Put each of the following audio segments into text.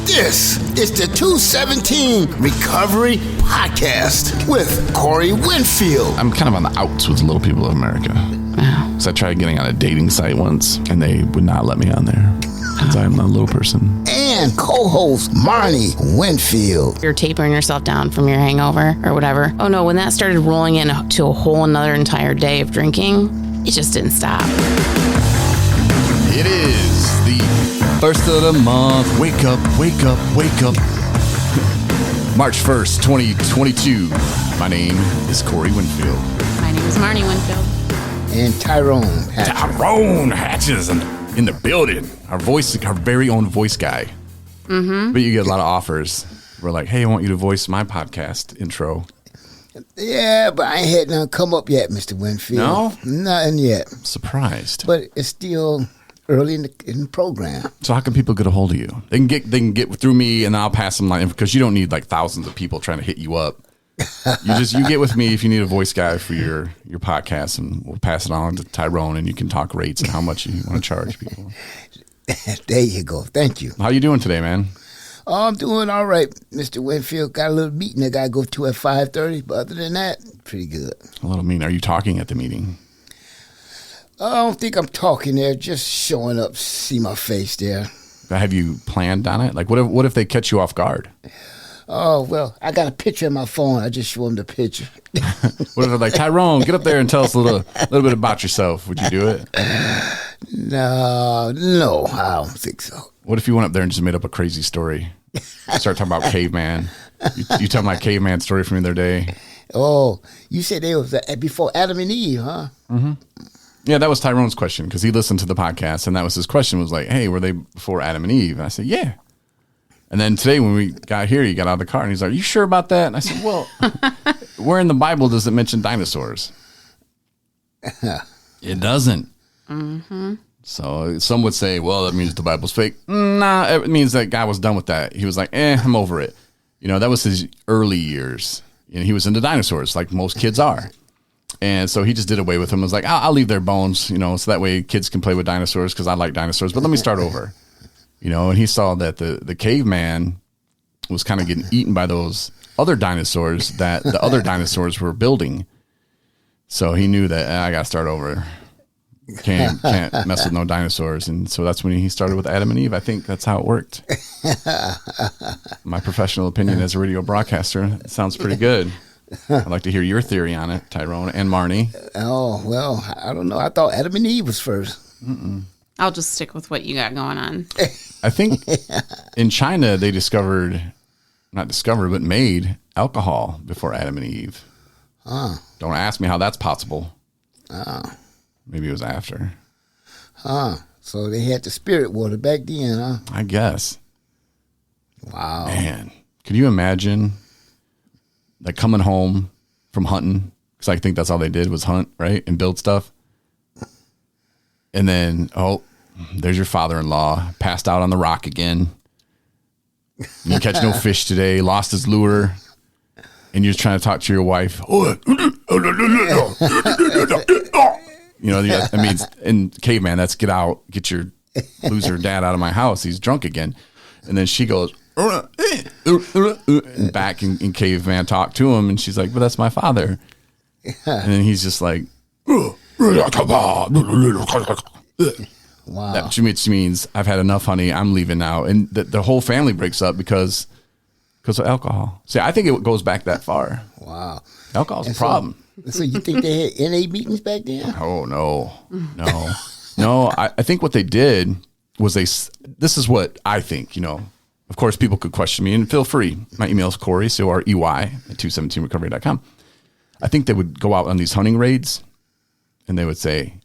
This is the 217 Recovery Podcast with Corey Winfield. I'm kind of on the outs with the Little People of America. Wow. So I tried getting on a dating site once, and they would not let me on there because I'm not a little person. And co-host Marney Winfield. You're tapering yourself down from your hangover or whatever. Oh no, when that started rolling into a whole another entire day of drinking, it just didn't stop. It is the first of the month. Wake up, wake up, wake up. March 1st, 2022. My name is Corey Winfield. My name is Marney Winfield. And Tyrone Hatcher. Tyrone Hatches in the building. Our very own voice guy. Mm-hmm. But you get a lot of offers. We're like, hey, I want you to voice my podcast intro. Yeah, but I ain't had none come up yet, Mr. Winfield. No? Nothing yet. Surprised. But it's still early in the program. So how can people get a hold of you? They can get through me, and I'll pass them line because you don't need like thousands of people trying to hit you up. You get with me if you need a voice guy for your podcast, and we'll pass it on to Tyrone, and you can talk rates and how much you want to charge people. There you go. Thank you. How you doing today, man? Oh, I'm doing all right, Mr. Winfield. Got a little meeting I got to go to at 5:30, but other than that, pretty good. A little mean. Are you talking at the meeting? I don't think I'm talking there, just showing up, see my face there. Have you planned on it? Like, what if they catch you off guard? Oh, well, I got a picture in my phone. I just show them the picture. What if they're like, Tyrone, get up there and tell us a little bit about yourself? Would you do it? No, I don't think so. What if you went up there and just made up a crazy story? Start talking about caveman. You tell my caveman story from the other day. Oh, you said they was before Adam and Eve, huh? Mm-hmm. Yeah, that was Tyrone's question because he listened to the podcast, and that was his question was like, hey, were they before Adam and Eve? And I said, yeah. And then today when we got here, he got out of the car, and he's like, are you sure about that? And I said, well, where in the Bible does it mention dinosaurs? It doesn't. Mm-hmm. So some would say, well, that means the Bible's fake. Nah, it means that guy was done with that. He was like, I'm over it. You know, that was his early years. And he was into dinosaurs like most kids are. And so he just did away with them. It was like, I'll leave their bones, you know, so that way kids can play with dinosaurs because I like dinosaurs. But let me start over, you know. And he saw that the caveman was kind of getting eaten by those other dinosaurs that the other dinosaurs were building. So he knew that I got to start over. Can't mess with no dinosaurs. And so that's when he started with Adam and Eve. I think that's how it worked. My professional opinion as a radio broadcaster, it sounds pretty good. I'd like to hear your theory on it, Tyrone and Marney. Oh, well, I don't know. I thought Adam and Eve was first. Mm-mm. I'll just stick with what you got going on. I think in China they made alcohol before Adam and Eve. Don't ask me how that's possible. Maybe it was after. So they had the spirit water back then, huh? I guess. Wow. Man, could you imagine like coming home from hunting? Because I think that's all they did was hunt, right? And build stuff. And then, there's your father-in-law, passed out on the rock again. You catch no fish today, lost his lure. And you're trying to talk to your wife. You know, that means in caveman, that's get out, get your loser dad out of my house. He's drunk again. And then she goes, and back in caveman talk to him. And she's like, but that's my father. And then he's just like, wow. That which means I've had enough, honey. I'm leaving now. And the whole family breaks up because of alcohol. See, I think it goes back that far. Wow. Alcohol's a problem. So you think they had NA meetings back then? Oh, no. I think what they did was this is what I think, you know. Of course, people could question me, and feel free. My email is Corey, C-O-R-E-Y, at 217recovery.com. I think they would go out on these hunting raids, and they would say,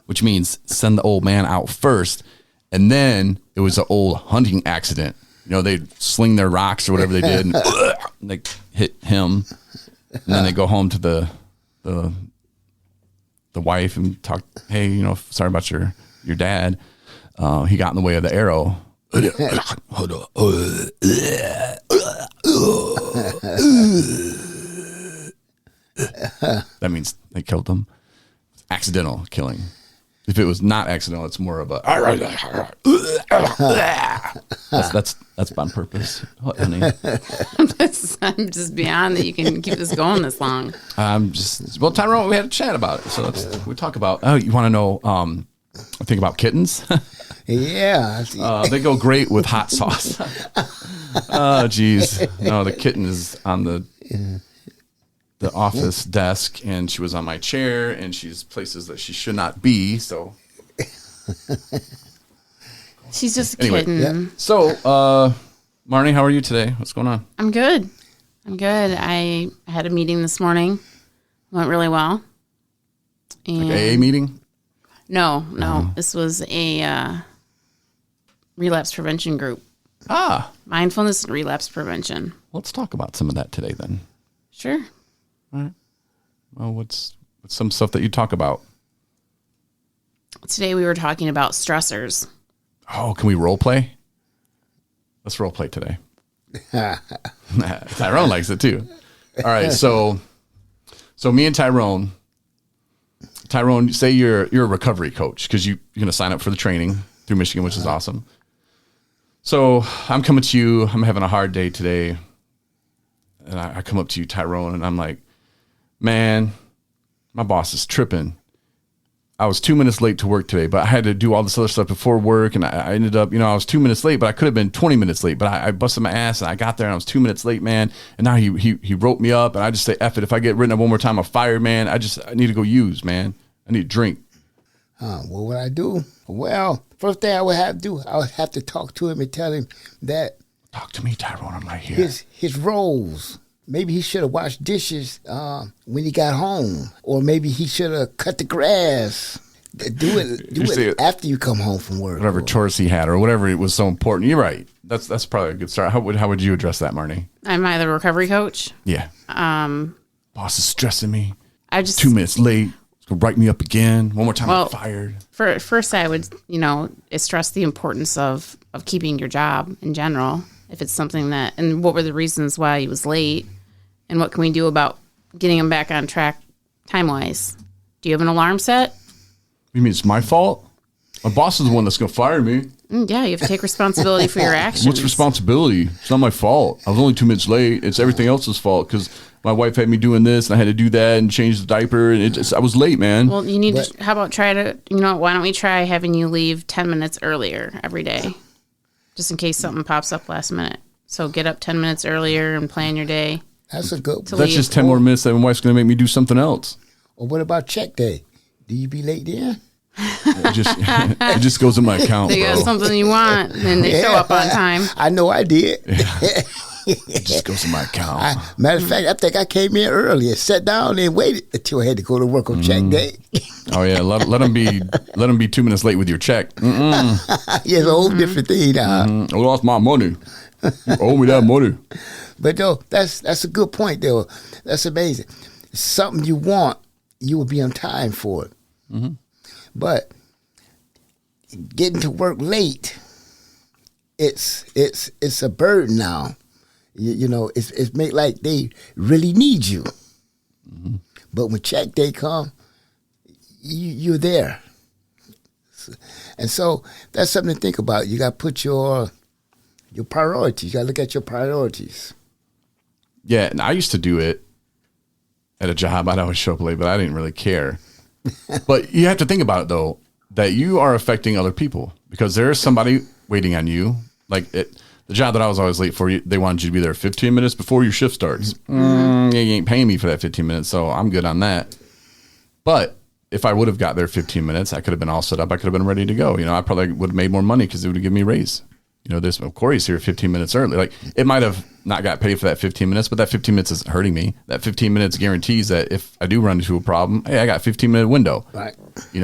which means send the old man out first, and then it was an old hunting accident. You know, they'd sling their rocks or whatever they did, and they hit him, and then they go home to the wife and talk, hey, you know, sorry about your dad. He got in the way of the arrow. That means they killed him. Accidental killing. If it was not accidental, it's more of a That's on purpose, honey. I'm just beyond that you can keep this going this long. Well, Tyrone, we had a chat about it, so we talk about. Oh, you want to know? I think about kittens. Yeah. They go great with hot sauce. Oh, geez. No, the kitten is on the office desk, and she was on my chair, and she's places that she should not be. So she's just a kitten. Yeah. So, Marney, how are you today? What's going on? I'm good. I had a meeting this morning. Went really well. And Like AA meeting? No. This was a relapse prevention group. Mindfulness and relapse prevention. Let's talk about some of that today, then. Sure. All right. Well, what's some stuff that you talk about? Today we were talking about stressors. Oh, can we role play? Let's role play today. Tyrone likes it too. All right, so me and Tyrone, say you're a recovery coach because you're going to sign up for the training through Michigan, which is awesome. So I'm coming to you. I'm having a hard day today, and I come up to you, Tyrone, and I'm like, man, my boss is tripping. I was 2 minutes late to work today, but I had to do all this other stuff before work, and I ended up, I was 2 minutes late, but I could have been 20 minutes late, but I busted my ass, and I got there, and I was 2 minutes late, man, and now he wrote me up, and I just say, F it, if I get written up one more time, I'm fired, man. I need to go use, man. I need a drink. What would I do? Well, first thing I would have to do, I would have to talk to him and tell him that Talk to me, Tyrone, I'm right here. his roles. Maybe he should have washed dishes when he got home, or maybe he should have cut the grass. Do it after you come home from work. Whatever chores he had, or whatever it was so important. You're right. That's probably a good start. How would you address that, Marney? Am I the recovery coach? Yeah. Boss is stressing me. I just 2 minutes late. It's gonna write me up again. One more time, I'm fired. First, I would stress the importance of keeping your job in general. If it's something that, and what were the reasons why he was late, and what can we do about getting him back on track time wise? Do you have an alarm set? You mean it's my fault? My boss is the one that's going to fire me. Yeah, you have to take responsibility for your actions. What's responsibility? It's not my fault. I was only 2 minutes late. It's everything else's fault because my wife had me doing this and I had to do that and change the diaper. And I was late, man. Well, you need to, how about why don't we try having you leave 10 minutes earlier every day? Just in case something pops up last minute. So get up 10 minutes earlier and plan your day. That's a good. That's just 10 more minutes that my wife's going to make me do something else. Or what about check day? Do you be late then? It just goes in my account, They bro. got something you want, and they show up on time. I know I did. It just goes in my account. Matter of fact, I think I came in early and sat down and waited until I had to go to work on check day. Oh yeah, let them be 2 minutes late with your check. Yeah, it's a whole different thing now. I lost my money. You owe me that money. But though, that's a good point though. That's amazing. Something you want, you will be on time for it. Mm-hmm. But getting to work late, it's a burden now. It's made like they really need you. Mm-hmm. But when check day come, you're there. And so that's something to think about. You got to put your priorities. You got to look at your priorities. Yeah, and I used to do it at a job. I'd always show up late, but I didn't really care. But you have to think about it, though, that you are affecting other people because there is somebody waiting on you. Like the job that I was always late for, they wanted you to be there 15 minutes before your shift starts. You ain't paying me for that 15 minutes, so I'm good on that. But if I would have got there 15 minutes, I could have been all set up. I could have been ready to go. I probably would have made more money because it would have given me a raise. Corey's here 15 minutes early. Like, it might have not got paid for that 15 minutes, but that 15 minutes isn't hurting me. That 15 minutes guarantees that if I do run into a problem, hey, I got a 15-minute window. Right.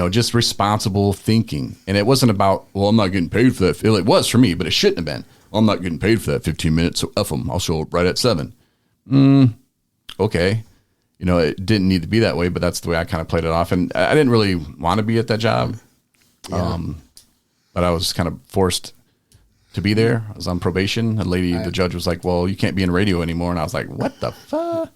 Just responsible thinking. And it wasn't about, well, I'm not getting paid for that. It was for me, but it shouldn't have been. Well, I'm not getting paid for that 15 minutes, so F them. I'll show up right at 7. Okay. It didn't need to be that way, but that's the way I kind of played it off. And I didn't really want to be at that job. Yeah. But I was kind of forced to be there. I was on probation. The judge was like, well, you can't be in radio anymore. And I was like, what the fuck?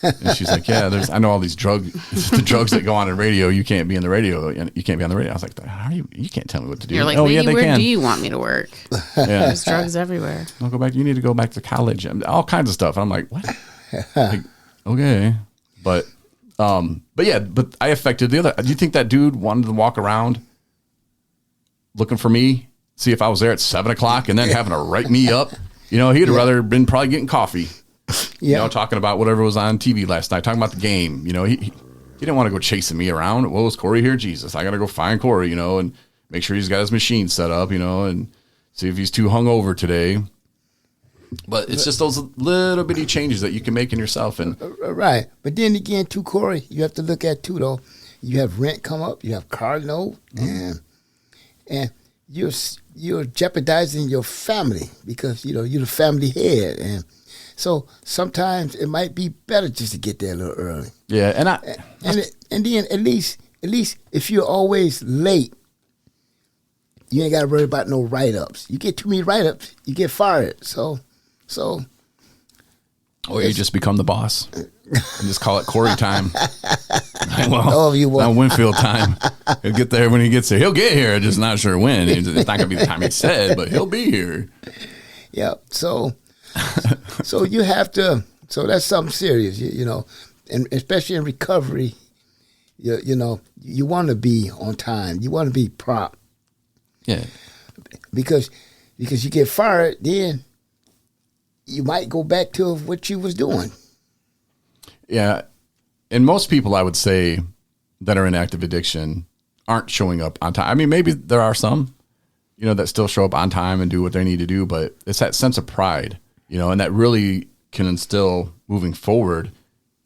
And she's like, yeah, I know all these the drugs that go on in radio. You can't be in the radio. You can't be on the radio. I was like, how are you can't tell me what to do. You're like, lady, where do you want me to work? Yeah. There's drugs everywhere. I'll go back. You need to go back to college and all kinds of stuff. And I'm like, what? Like, okay. But I affected the other. Do you think that dude wanted to walk around looking for me, see if I was there at 7:00 and then having to write me up? You know, he'd rather been probably getting coffee. Yeah. You know, talking about whatever was on TV last night, talking about the game. You know, he didn't want to go chasing me around. Well, is Corey here? Jesus, I got to go find Corey, you know, and make sure he's got his machine set up, you know, and see if he's too hungover today. But it's just those little bitty changes that you can make in yourself. And right. But then again, too, Corey, you have to look at, too, though. You have rent come up. You have car note. And you're jeopardizing your family because, you know, you're the family head. And so sometimes it might be better just to get there a little early. Yeah, and then at least if you're always late, you ain't got to worry about no write-ups. You get too many write-ups, you get fired. So or you just become the boss and just call it Corey time. Now Winfield time. He'll get there when he gets there. He'll get here, just not sure when. It's not going to be the time he said, but he'll be here. Yeah. So you have to. So that's something serious, you know, and especially in recovery. You know, you want to be on time. You want to be prompt. Yeah. Because you get fired, then you might go back to what you was doing. Yeah. And most people, I would say, that are in active addiction aren't showing up on time. I mean, maybe there are some, you know, that still show up on time and do what they need to do, but it's that sense of pride, you know, and that really can instill moving forward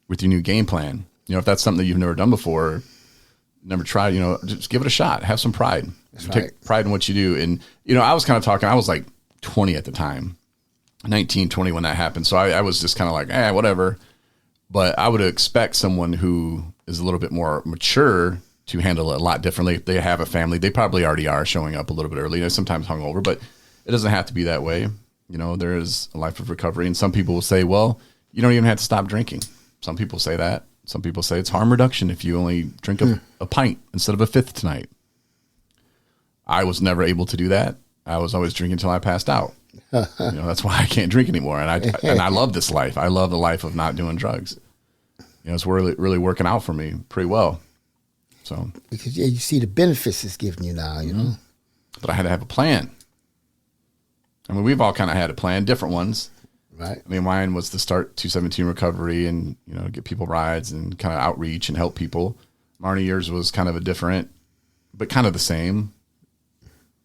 with your new game plan. You know, if that's something that you've never done before, never tried, you know, just give it a shot. Have some pride. Take pride in what you do. And, you know, I was kind of talking, I was like 20 at the time, 19, 20 when that happened. So I was just kind of like, whatever. But I would expect someone who is a little bit more mature to handle it a lot differently. If they have a family, they probably already are showing up a little bit early. You know, sometimes hungover, but it doesn't have to be that way. You know, there is a life of recovery. And some people will say, well, you don't even have to stop drinking. Some people say that. Some people say it's harm reduction if you only drink a pint instead of a fifth tonight. I was never able to do that. I was always drinking until I passed out. You know, that's why I can't drink anymore. And I love this life. I love the life of not doing drugs. You know, it's really, really working out for me pretty well. So because you see the benefits it's giving you now, you know. But I had to have a plan. I mean, we've all kind of had a plan, different ones. Right. I mean, mine was to start 217 recovery and, you know, get people rides and kind of outreach and help people. Marney, yours was kind of a different, but kind of the same.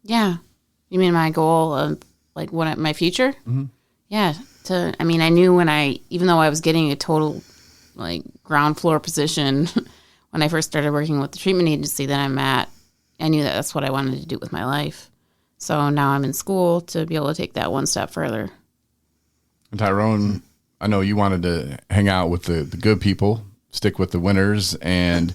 Yeah. You mean my goal of like my future? Mm-hmm. Yeah. I knew even though I was getting a total like ground floor position when I first started working with the treatment agency that I'm at, I knew that that's what I wanted to do with my life. So now I'm in school to be able to take that one step further. And Tyrone, I know you wanted to hang out with the good people, stick with the winners, and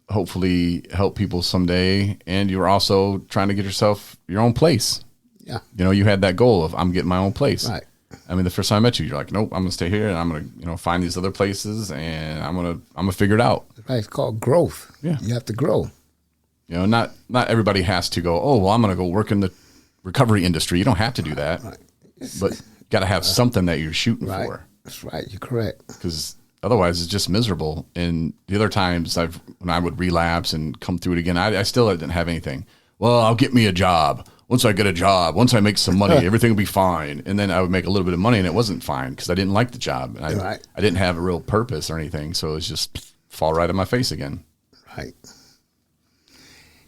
hopefully help people someday. And you were also trying to get yourself your own place. Yeah. You know, you had that goal of I'm getting my own place. Right. I mean, the first time I met you, you're like, nope, I'm going to stay here and I'm going to, you know, find these other places and I'm going to figure it out. Right. It's called growth. Yeah. You have to grow. You know, not everybody has to go, oh, well, I'm going to go work in the recovery industry. You don't have to do that. Right. But you got to have something that you're shooting for. That's right. You're correct. Because otherwise it's just miserable. And the other times when I would relapse and come through it again, I still didn't have anything. Well, I'll get me a job. Once I get a job, once I make some money, everything will be fine. And then I would make a little bit of money and it wasn't fine because I didn't like the job. And I didn't have a real purpose or anything. So it was just fall right in my face again. Right.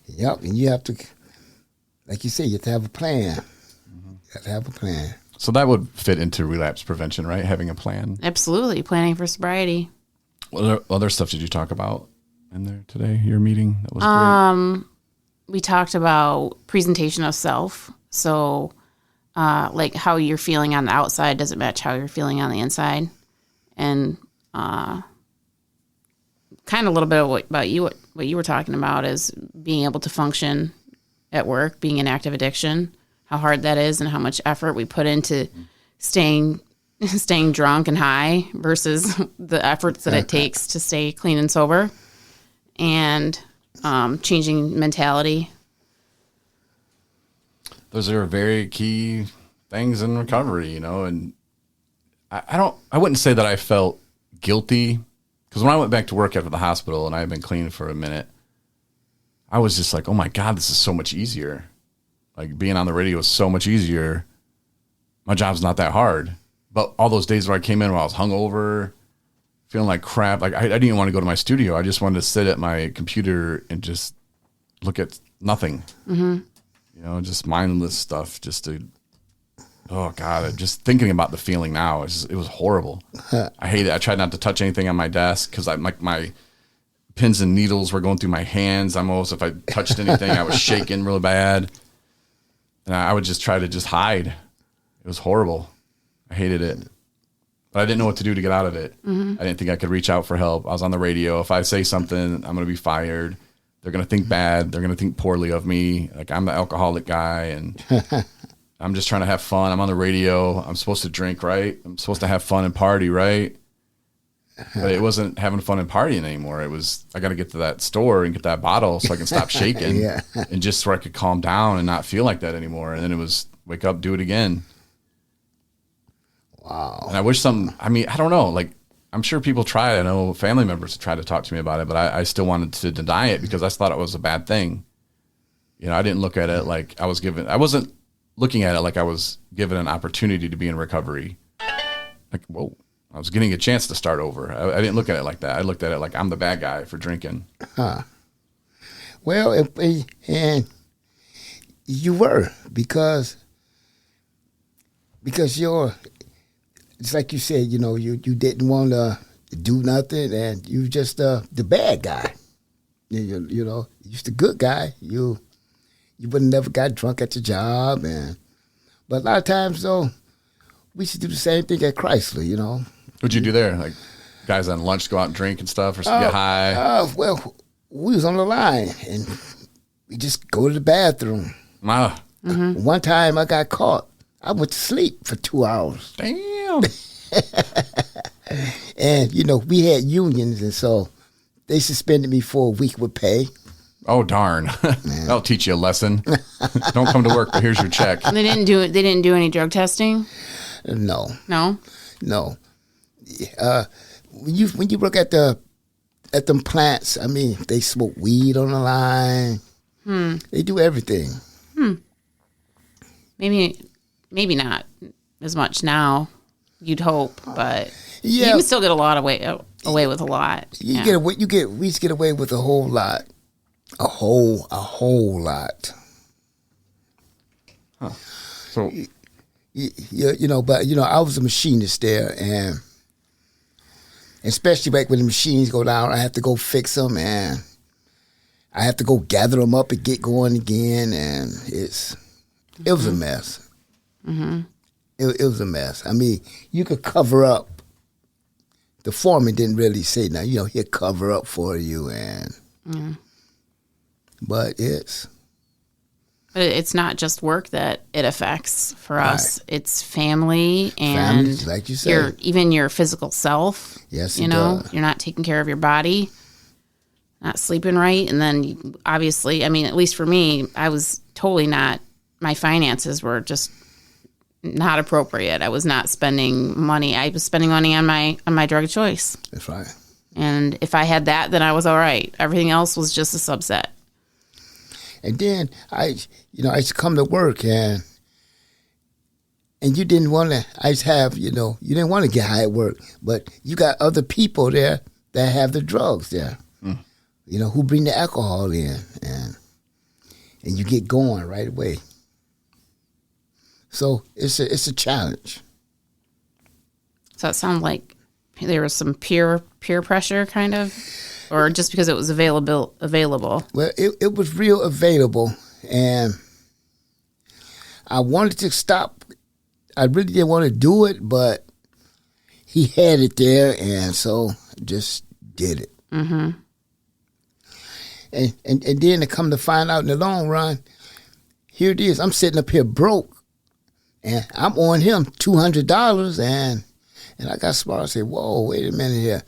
Yep. And you have to, like you said, you have to have a plan. Mm-hmm. You have to have a plan. So that would fit into relapse prevention, right? Having a plan. Absolutely. Planning for sobriety. What other stuff did you talk about in there today, your meeting? That was great. We talked about presentation of self. So, like how you're feeling on the outside doesn't match how you're feeling on the inside. And kind of a little bit of what you were talking about is being able to function at work, being in active addiction, how hard that is and how much effort we put into staying staying drunk and high versus the efforts that it takes to stay clean and sober, and changing mentality. Those are very key things in recovery, you know, and I wouldn't say that I felt guilty, because when I went back to work after the hospital and I had been clean for a minute, I was just like, oh my God, this is so much easier. Like, being on the radio is so much easier. My job's not that hard. But all those days where I came in where I was hungover, feeling like crap, like I didn't even want to go to my studio. I just wanted to sit at my computer and just look at nothing. Mm-hmm. You know, just mindless stuff, just to, oh God, just thinking about the feeling now, it was horrible. I hate it. I tried not to touch anything on my desk because my pins and needles were going through my hands. Almost, if I touched anything, I was shaking really bad. And I would just try to just hide. It was horrible. I hated it. But I didn't know what to do to get out of it. Mm-hmm. I didn't think I could reach out for help. I was on the radio. If I say something, I'm going to be fired. They're going to think bad. They're going to think poorly of me. Like, I'm the alcoholic guy, and I'm just trying to have fun. I'm on the radio. I'm supposed to drink, right? I'm supposed to have fun and party, right? But it wasn't having fun and partying anymore. It was, I got to get to that store and get that bottle so I can stop shaking. Yeah. And just so I could calm down and not feel like that anymore. And then it was wake up, do it again. Wow. And I wish I don't know. Like, I'm sure people try it. I know family members tried to talk to me about it, but I still wanted to deny it because I thought it was a bad thing. You know, I didn't look at it like I wasn't looking at it like I was given an opportunity to be in recovery. Like, whoa, I was getting a chance to start over. I didn't look at it like that. I looked at it like I'm the bad guy for drinking. Huh. Well, and you were, because it's like you said, you know, you didn't want to do nothing, and you just the bad guy. You know, you're the good guy. You would have never got drunk at your job, but a lot of times though, we should do the same thing at Chrysler. You know, what'd you do there? Like, guys on lunch go out and drink and stuff, or get high? Well, we was on the line, and we just go to the bathroom. Mm-hmm. One time I got caught. I went to sleep for 2 hours. Damn. And, you know, we had unions, and so they suspended me for a week with pay. Oh, darn. That'll teach you a lesson. Don't come to work, but here's your check. And they didn't do any drug testing? No. No? No. When you work at them plants, I mean, they smoke weed on the line. They do everything. Maybe not as much now. You'd hope, but Yeah. you can still get a lot away with a lot. We Yeah. used to get away with a whole lot. A whole lot. Huh. So, You know, but, you know, I was a machinist there, and especially back when the machines go down, I have to go fix them, and I have to go gather them up and get going again, and it was a mess. Mm-hmm. It was a mess. I mean, you could cover up. The foreman didn't really say nothing. You know, he'd cover up for you, but it's not just work that it affects for us. Right. It's family and family, like you said, even your physical self. Yes, you know, you're not taking care of your body, not sleeping right, and then obviously, I mean, at least for me, I was totally not. My finances were just not appropriate. I was not spending money. I was spending money on my drug of choice. That's right. And if I had that, then I was all right. Everything else was just a subset. And then I used to come to work, and you didn't want to. I used to have, you didn't want to get high at work, but you got other people there that have the drugs there. You know, who bring the alcohol in, and you get going right away. So it's a challenge. So it sounds like there was some peer pressure, kind of, or just because it was available. Well, it was real available, and I wanted to stop. I really didn't want to do it, but he had it there, and so just did it. Mm-hmm. And then to come to find out in the long run, here it is. I'm sitting up here broke, and I'm owing him $200, and And I got smart. I said, whoa, wait a minute here.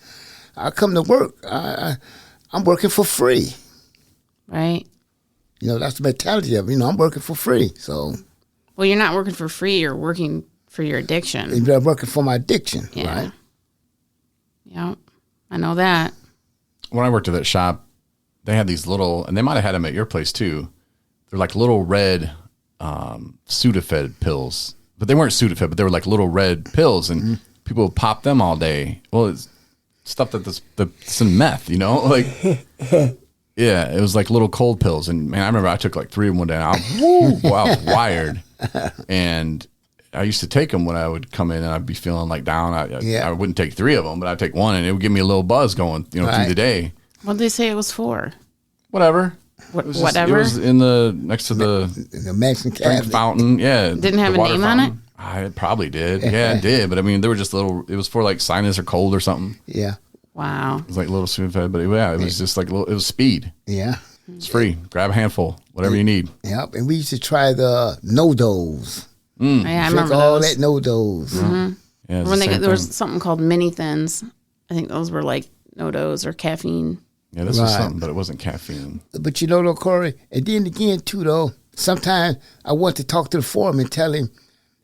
I come to work. I'm working for free. Right. You know, that's the mentality of it. You know, I'm working for free. So. Well, you're not working for free. You're working for your addiction. I'm working for my addiction, Yeah. right? Yeah. I know that. When I worked at that shop, they had these little, and they might have had them at your place too. They're like little red Sudafed pills, but they weren't Sudafed, but they were like little red pills, and people would pop them all day. Well, it's stuff that's in meth, you know, like yeah, it was like little cold pills, and man, I remember I took like 3 of them one day. And I was wired, and I used to take them when I would come in and I'd be feeling like down. I wouldn't take 3 of them, but I'd take one, and it would give me a little buzz going, you know, through the day. What did they say it was for? Whatever. Whatever. It was in the next to the Mexican drink cabinet. fountain. Yeah. Didn't have a name on it? It probably did. Yeah, it did. But I mean, they were just little. It was for like sinus or cold or something. Yeah. Wow. It was like little Sudafed, but it was just like little. It was speed. Yeah. It's free. Grab a handful, whatever you need. Yep. And we used to try the no-dose. Yeah, I remember all those. that no-dose. Yeah, When there was something called mini thins. I think those were like no-dose or caffeine. Yeah, this was something, but it wasn't caffeine. But you know, though, Corey, and then again, too, though, sometimes I want to talk to the foreman and tell him,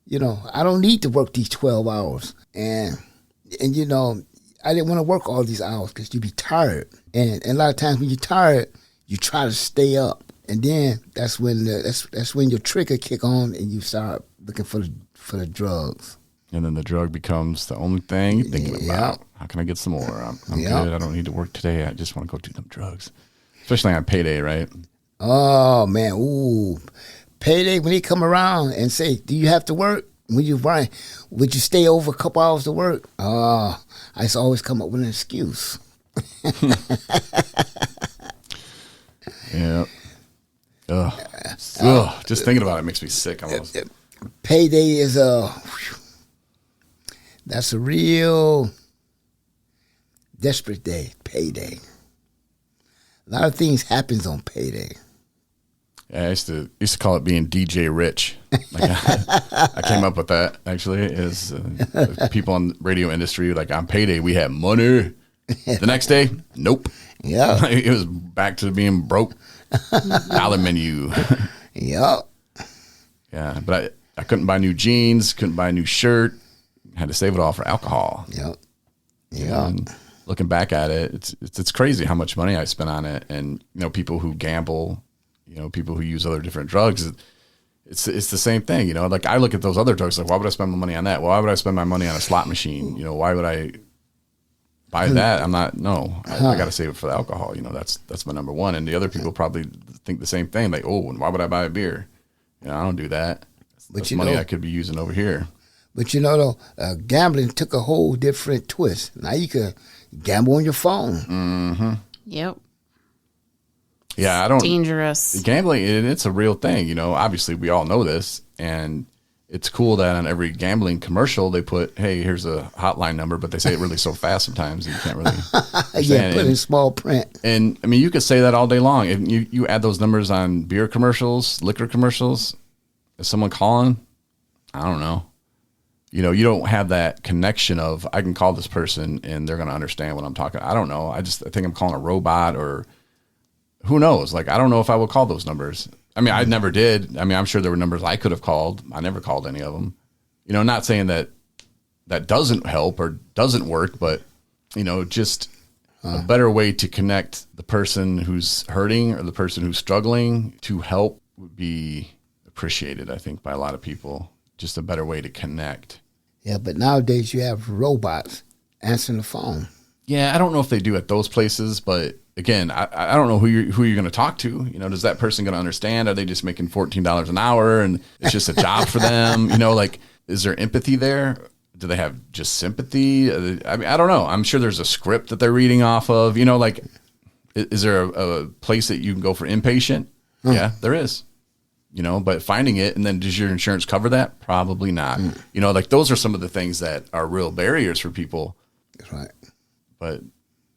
you know, I don't need to work these 12 hours. And you know, I didn't want to work all these hours because you'd be tired. And a lot of times when you're tired, you try to stay up. And then that's when that's when your trigger kick on and you start looking for the drugs. And then the drug becomes the only thing you're thinking about. How can I get some more? I'm good. I don't need to work today. I just want to go do them drugs. Especially on payday, right? Oh, man. Ooh. Payday, when they come around and say, do you have to work? When you run, would you stay over a couple hours to work? I used to always come up with an excuse. Yeah. Ugh. Just thinking about it makes me sick almost. Payday is that's a real desperate day, payday. A lot of things happens on payday. Yeah, I used to call it being DJ Rich. Like I came up with that actually. Is people in the radio industry like on payday we had money. The next day, nope. Yeah, it was back to being broke. Dollar menu. Yep. Yeah, but I couldn't buy new jeans, couldn't buy a new shirt. Had to save it all for alcohol. Yep. Yeah. Looking back at it, it's crazy how much money I spent on it. And you know, people who gamble, you know, people who use other different drugs, it's the same thing. You know, like I look at those other drugs, like why would I spend my money on that? Why would I spend my money on a slot machine? You know, why would I buy that? I got to save it for the alcohol. You know, that's my number one. And the other people probably think the same thing. Like, oh, and why would I buy a beer? You know, I don't do that. That's money I could be using over here. But you know, though, gambling took a whole different twist. Now you can gamble on your phone. Mm-hmm. Yep. Yeah, I don't. Dangerous. Gambling, it's a real thing. You know, obviously we all know this, and it's cool that on every gambling commercial they put, "Hey, here's a hotline number," but they say it really so fast sometimes that you can't really. Yeah, put in small print. And I mean, you could say that all day long. If you add those numbers on beer commercials, liquor commercials, is someone calling? I don't know. You know, you don't have that connection of I can call this person and they're going to understand what I'm talking. I don't know. I think I'm calling a robot or who knows? Like, I don't know if I would call those numbers. I mean, I never did. I mean, I'm sure there were numbers I could have called. I never called any of them. You know, not saying that doesn't help or doesn't work, but, you know, just a better way to connect the person who's hurting or the person who's struggling to help would be appreciated, I think, by a lot of people. Just a better way to connect. Yeah, but nowadays you have robots answering the phone. Yeah, I don't know if they do at those places, but again, I don't know who you're going to talk to. You know, does that person going to understand? Are they just making $14 an hour and it's just a job for them? You know, like, is there empathy there? Do they have just sympathy? I mean, I don't know. I'm sure there's a script that they're reading off of. You know, like, is there a place that you can go for inpatient? Yeah, there is. You know, but finding it, and then does your insurance cover that? Probably not. You know, like those are some of the things that are real barriers for people. That's right. But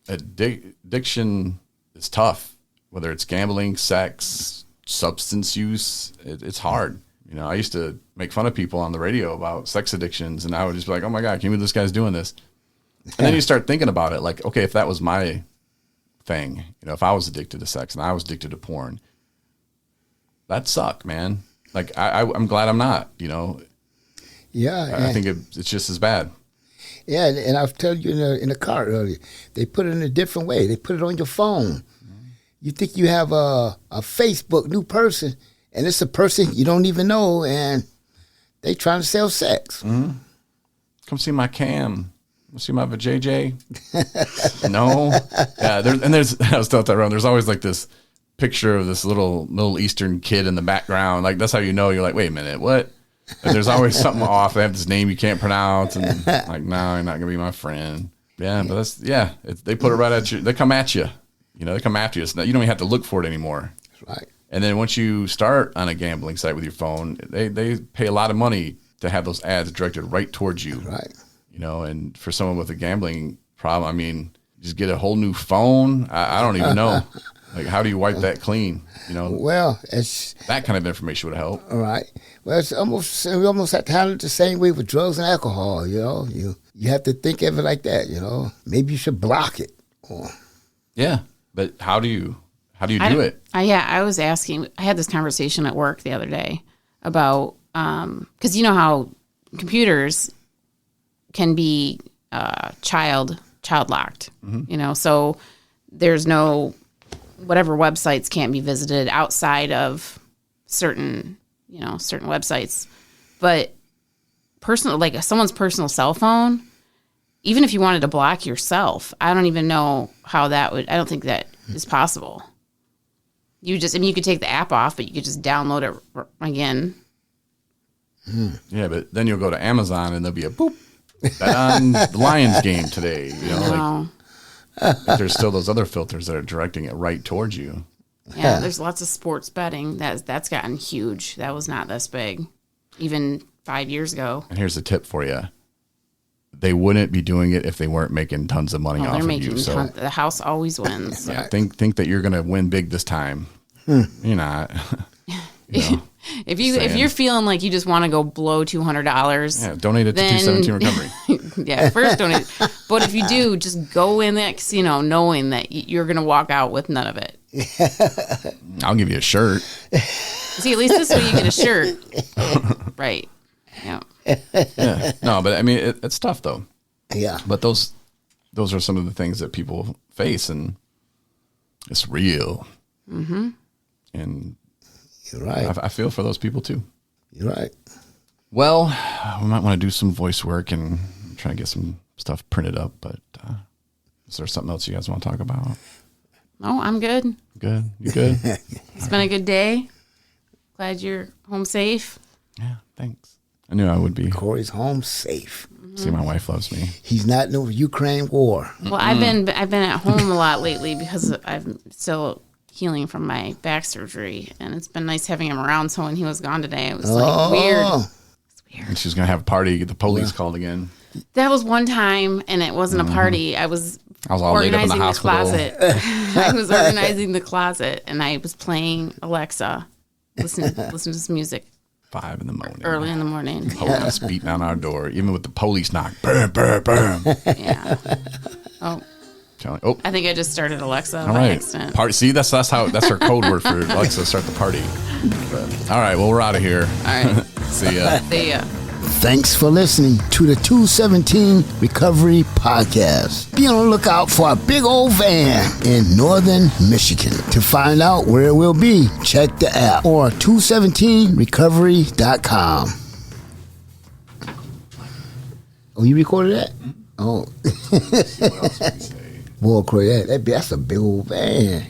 addiction is tough, whether it's gambling, sex, substance use. It's hard. You know, I used to make fun of people on the radio about sex addictions, and I would just be like, oh my God, can you believe this guy's doing this? And then you start thinking about it like, okay, if that was my thing, you know, if I was addicted to sex and I was addicted to porn, that'd suck, man. Like, I'm glad I'm not, you know. Yeah. I think it's just as bad. Yeah, and I was telling you in the car earlier, they put it in a different way. They put it on your phone. You think you have a Facebook new person, and it's a person you don't even know, and they trying to sell sex. Mm-hmm. Come see my cam. Come see my vajayjay. No. Yeah, I was telling Tyrone, there's always like this picture of this little Middle Eastern kid in the background. Like, that's how you know. You're like, wait a minute, what? Like, there's always something off. They have this name you can't pronounce, and like, no, you're not gonna be my friend. Yeah, but they put it right at you. They come at you. You know, they come after you. So you don't even have to look for it anymore. That's right. And then once you start on a gambling site with your phone, they pay a lot of money to have those ads directed right towards you. That's right. You know, and for someone with a gambling problem, I mean, just get a whole new phone. I don't even know. Like, how do you wipe that clean? You know, well, it's that kind of information would help. all right. Well, we almost have to handle it the same way with drugs and alcohol. You know, you have to think of it like that. You know, maybe you should block it. Yeah, but how do you do it? I was asking. I had this conversation at work the other day about because you know how computers can be child locked. Mm-hmm. You know, so there's no whatever websites can't be visited outside of certain websites. But like someone's personal cell phone, even if you wanted to block yourself, I don't even know how that would. I don't think that is possible. You could take the app off, but you could just download it again. Yeah, but then you'll go to Amazon and there'll be a boop. Bet on the Lions game today. You know, like there's still those other filters that are directing it right towards you. Yeah, there's lots of sports betting that's gotten huge. That was not this big, even 5 years ago. And here's a tip for you: they wouldn't be doing it if they weren't making tons of money off of you. So the house always wins. Yeah, think that you're going to win big this time. You're not. You know, if you're feeling like you just want to go blow $200, yeah, donate it to 217 Recovery. Yeah, first donate. But if you do, just go in that casino knowing that you're going to walk out with none of it. I'll give you a shirt. See, at least this way you get a shirt. Right. Yeah. Yeah. No, but I mean, it's tough though. Yeah. But those are some of the things that people face, and it's real. Mm-hmm. And you're right. I feel for those people too. You're right. Well, we might want to do some voice work and try to get some stuff printed up. But is there something else you guys want to talk about? No, I'm good. Good. You good? It's been a good day. Glad you're home safe. Yeah, thanks. I knew I would be. Corey's home safe. See, my wife loves me. He's not in the Ukraine war. Well, I've been at home a lot lately because I'm still healing from my back surgery, and it's been nice having him around. So when he was gone today, it was like weird. It's weird. And she's gonna have a party. Get the police called again. That was one time, and it wasn't a party. I was all laid up in the hospital. Closet. I was organizing the closet, and I was playing Alexa, listen to some music. 5 in the morning. Early in the morning. Police beating on our door, even with the police knock. Bam, bam, bam. Yeah. Oh. I think I just started Alexa by accident. Party. See, that's her code word for Alexa. Start the party. But, all right. Well, we're out of here. All right. See ya. See ya. Thanks for listening to the 217 Recovery Podcast. Be on the lookout for a big old van in northern Michigan. To find out where it will be, check the app or 217recovery.com. Oh, you recorded that? Oh. What else would you say? Boy, Corey, that's a big old van.